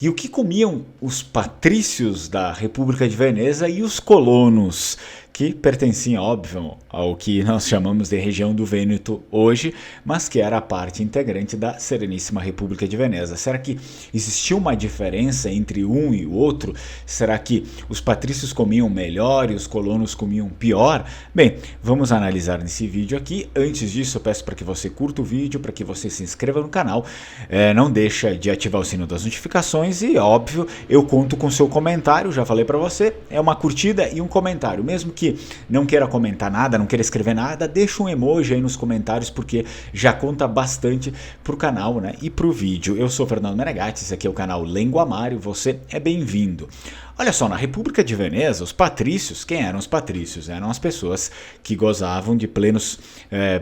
E o que comiam os patrícios da República de Veneza e os colonos, que pertenciam, óbvio, ao que nós chamamos de região do Vêneto hoje, mas que era a parte integrante da Sereníssima República de Veneza. Será que existia uma diferença entre um e o outro? Será que os patrícios comiam melhor e os colonos comiam pior? Bem, vamos analisar nesse vídeo aqui. Antes disso, eu peço para que você curta o vídeo, para que você se inscreva no canal, não deixa de ativar o sino das notificações e, óbvio, eu conto com seu comentário, já falei para você, é uma curtida e um comentário, mesmo que não queira comentar nada, não queira escrever nada, deixa um emoji aí nos comentários, porque já conta bastante pro canal, né, e pro vídeo. Eu sou Fernando Menegatti, esse aqui é o canal Lenguamário, você é bem-vindo. Olha só, na República de Veneza, os patrícios, quem eram os patrícios? Eram as pessoas que gozavam de plenos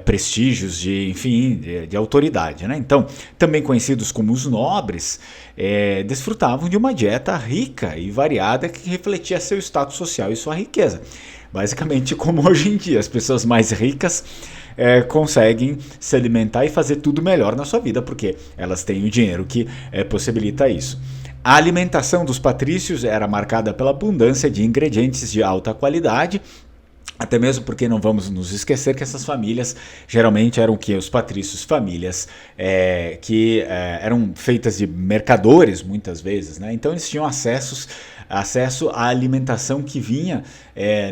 prestígios, de autoridade, né? Então, também conhecidos como os nobres, desfrutavam de uma dieta rica e variada que refletia seu status social e sua riqueza. Basicamente, como hoje em dia, as pessoas mais ricas conseguem se alimentar e fazer tudo melhor na sua vida, porque elas têm o dinheiro que possibilita isso. A alimentação dos patrícios era marcada pela abundância de ingredientes de alta qualidade, até mesmo porque não vamos nos esquecer que essas famílias geralmente eram o que? Os patrícios, famílias que eram feitas de mercadores muitas vezes, né? Então eles tinham acesso à alimentação que vinha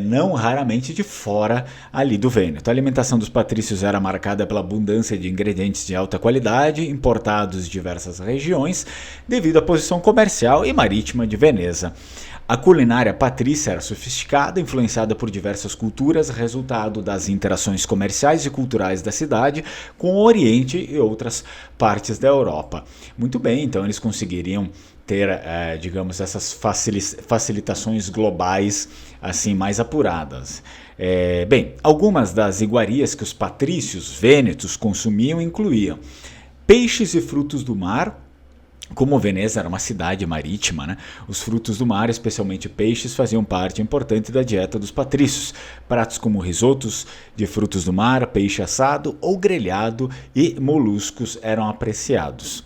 não raramente de fora ali do Vêneto. A alimentação dos patrícios era marcada pela abundância de ingredientes de alta qualidade, importados de diversas regiões, devido à posição comercial e marítima de Veneza. A culinária patrícia era sofisticada, influenciada por diversas culturas, resultado das interações comerciais e culturais da cidade com o Oriente e outras partes da Europa. Muito bem, então eles conseguiriam ter, digamos, essas facilitações globais assim mais apuradas. Bem, algumas das iguarias que os patrícios vênetos consumiam incluíam peixes e frutos do mar. Como Veneza era uma cidade marítima, né, os frutos do mar, especialmente peixes, faziam parte importante da dieta dos patrícios. Pratos como risotos de frutos do mar, peixe assado ou grelhado e moluscos eram apreciados.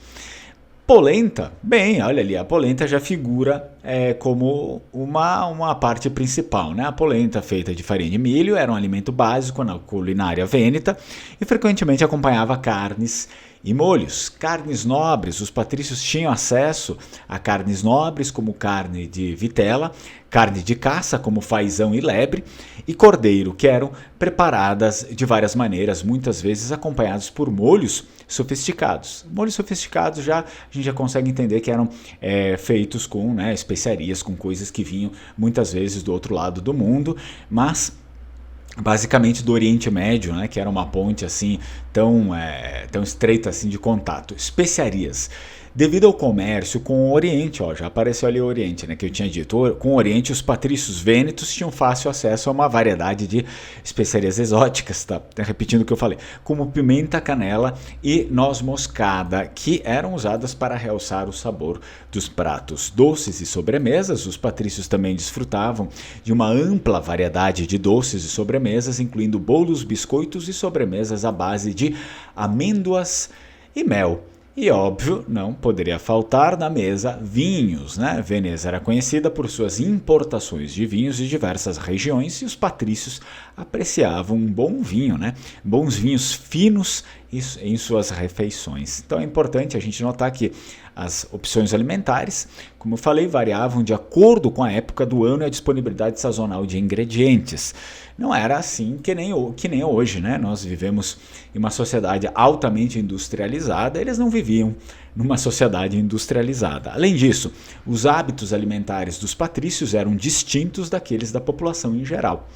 Polenta, bem, olha ali, a polenta já figura como uma parte principal, né? A polenta feita de farinha de milho era um alimento básico na culinária vêneta e frequentemente acompanhava carnes e molhos. Carnes nobres, os patrícios tinham acesso a carnes nobres como carne de vitela, carne de caça como faisão e lebre e cordeiro, que eram preparadas de várias maneiras, muitas vezes acompanhados por molhos sofisticados. Molhos sofisticados a gente já consegue entender que eram feitos com especiarias, com coisas que vinham muitas vezes do outro lado do mundo, mas basicamente do Oriente Médio, né, que era uma ponte assim tão estreita assim de contato. Especiarias. Devido ao comércio com o Oriente, já apareceu ali o Oriente, né, que eu tinha dito. Com o Oriente, os patrícios vênetos tinham fácil acesso a uma variedade de especiarias exóticas, tá? Repetindo o que eu falei, como pimenta, canela e noz moscada, que eram usadas para realçar o sabor dos pratos. Doces e sobremesas, os patrícios também desfrutavam de uma ampla variedade de doces e sobremesas, incluindo bolos, biscoitos e sobremesas à base de amêndoas e mel. E óbvio, não poderia faltar na mesa vinhos, né? Veneza era conhecida por suas importações de vinhos de diversas regiões e os patrícios apreciavam um bom vinho, né? Bons vinhos finos em suas refeições. Então é importante a gente notar que as opções alimentares, como eu falei, variavam de acordo com a época do ano e a disponibilidade sazonal de ingredientes. Não era assim que nem hoje, né? Nós vivemos em uma sociedade altamente industrializada, eles não viviam numa sociedade industrializada. Além disso, os hábitos alimentares dos patrícios eram distintos daqueles da população em geral.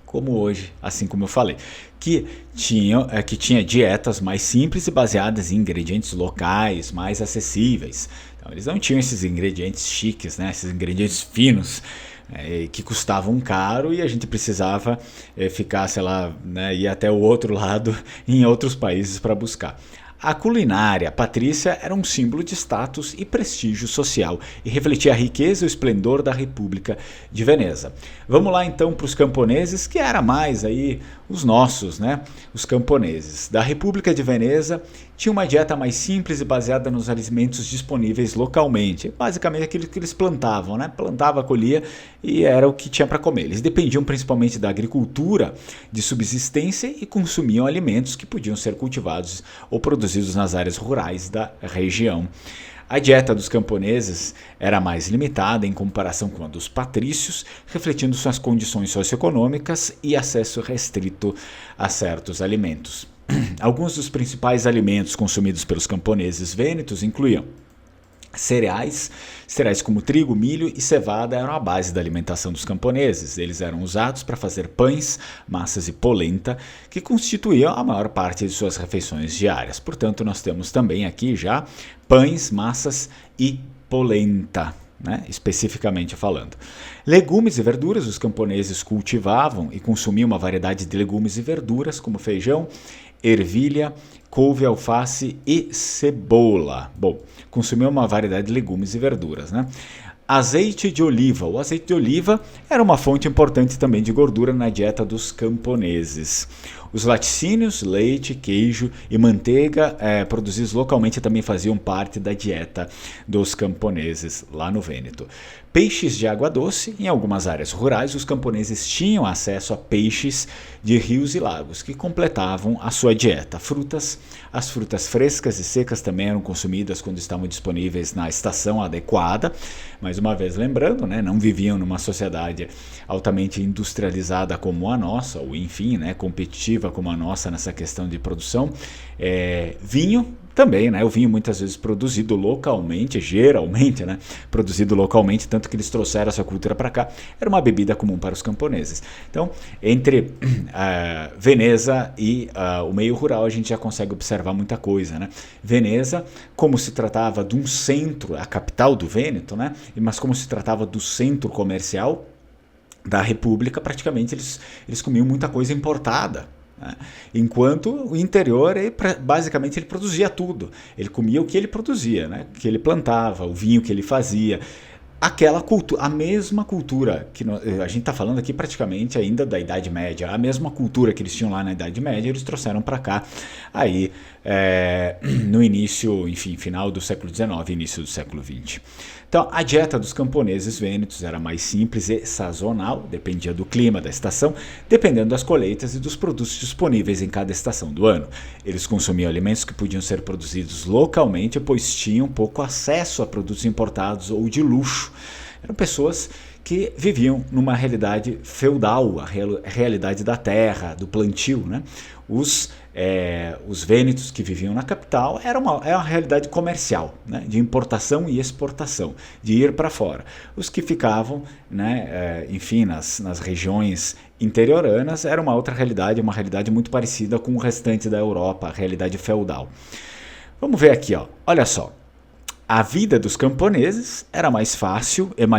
Como hoje, assim como eu falei, que tinha dietas mais simples e baseadas em ingredientes locais, mais acessíveis. Então, eles não tinham esses ingredientes chiques, né, esses ingredientes finos, que custavam caro e a gente precisava ficar, sei lá, né, ir até o outro lado em outros países para buscar. A culinária patrícia era um símbolo de status e prestígio social e refletia a riqueza e o esplendor da República de Veneza. Vamos lá então para os camponeses, que era mais aí os nossos, né? Os camponeses da República de Veneza tinham uma dieta mais simples e baseada nos alimentos disponíveis localmente. Basicamente aquilo que eles plantavam, né? Plantava, colhia e era o que tinha para comer. Eles dependiam principalmente da agricultura de subsistência e consumiam alimentos que podiam ser cultivados ou produzidos nas áreas rurais da região. A dieta dos camponeses era mais limitada em comparação com a dos patrícios, refletindo suas condições socioeconômicas e acesso restrito a certos alimentos. Alguns dos principais alimentos consumidos pelos camponeses vênetos incluíam cereais como trigo, milho e cevada eram a base da alimentação dos camponeses. Eles eram usados para fazer pães, massas e polenta, que constituíam a maior parte de suas refeições diárias. Portanto, nós temos também aqui já pães, massas e polenta, né, especificamente falando. Legumes e verduras, os camponeses cultivavam e consumiam uma variedade de legumes e verduras, como feijão, ervilha, couve, alface e cebola. Bom, consumiam uma variedade de legumes e verduras, né? Azeite de oliva. O azeite de oliva era uma fonte importante também de gordura na dieta dos camponeses. Os laticínios, leite, queijo e manteiga produzidos localmente também faziam parte da dieta dos camponeses lá no Vêneto. Peixes de água doce. Em algumas áreas rurais, os camponeses tinham acesso a peixes de rios e lagos, que completavam a sua dieta. As frutas frescas e secas também eram consumidas quando estavam disponíveis na estação adequada. Mais uma vez lembrando, né, não viviam numa sociedade altamente industrializada como a nossa, ou enfim, né, competitiva como a nossa nessa questão de produção. Vinho também, né? O vinho muitas vezes produzido localmente, geralmente, né? Produzido localmente, tanto que eles trouxeram essa cultura para cá, era uma bebida comum para os camponeses. Então, entre Veneza e o meio rural, a gente já consegue observar muita coisa, né? Veneza, como se tratava de um centro, a capital do Vêneto, né? Mas como se tratava do centro comercial da República, praticamente eles comiam muita coisa importada. Enquanto o interior, basicamente, ele produzia tudo. Ele comia o que ele produzia, né? O que ele plantava, o vinho que ele fazia. Aquela cultura, a mesma cultura que a gente está falando aqui praticamente ainda da Idade Média, a mesma cultura que eles tinham lá na Idade Média, eles trouxeram para cá aí no início, enfim, final do século XIX, início do século XX. Então, a dieta dos camponeses vênetos era mais simples e sazonal, dependia do clima da estação, dependendo das colheitas e dos produtos disponíveis em cada estação do ano. Eles consumiam alimentos que podiam ser produzidos localmente, pois tinham pouco acesso a produtos importados ou de luxo. Eram pessoas que viviam numa realidade feudal, a realidade da terra, do plantio, né? Os vênetos que viviam na capital era uma realidade comercial, né? De importação e exportação, de ir para fora. Os que ficavam, né, enfim, nas regiões interioranas era uma outra realidade, uma realidade muito parecida com o restante da Europa, a realidade feudal. Vamos ver aqui, ó. Olha só. A vida dos camponeses era mais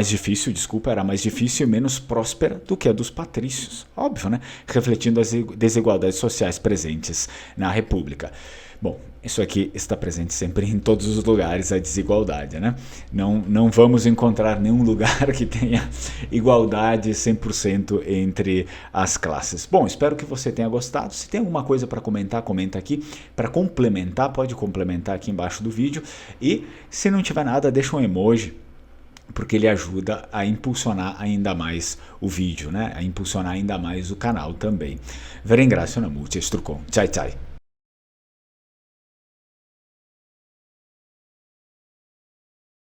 difícil e menos próspera do que a dos patrícios. Óbvio, né? Refletindo as desigualdades sociais presentes na República. Bom, isso aqui está presente sempre em todos os lugares, a desigualdade, né? Não vamos encontrar nenhum lugar que tenha igualdade 100% entre as classes. Bom, espero que você tenha gostado. Se tem alguma coisa para comentar, comenta aqui. Para complementar, pode complementar aqui embaixo do vídeo. E se não tiver nada, deixa um emoji, porque ele ajuda a impulsionar ainda mais o vídeo, né? A impulsionar ainda mais o canal também. Vi ringrazio, Namucci, Strucon. Ciao, ciao.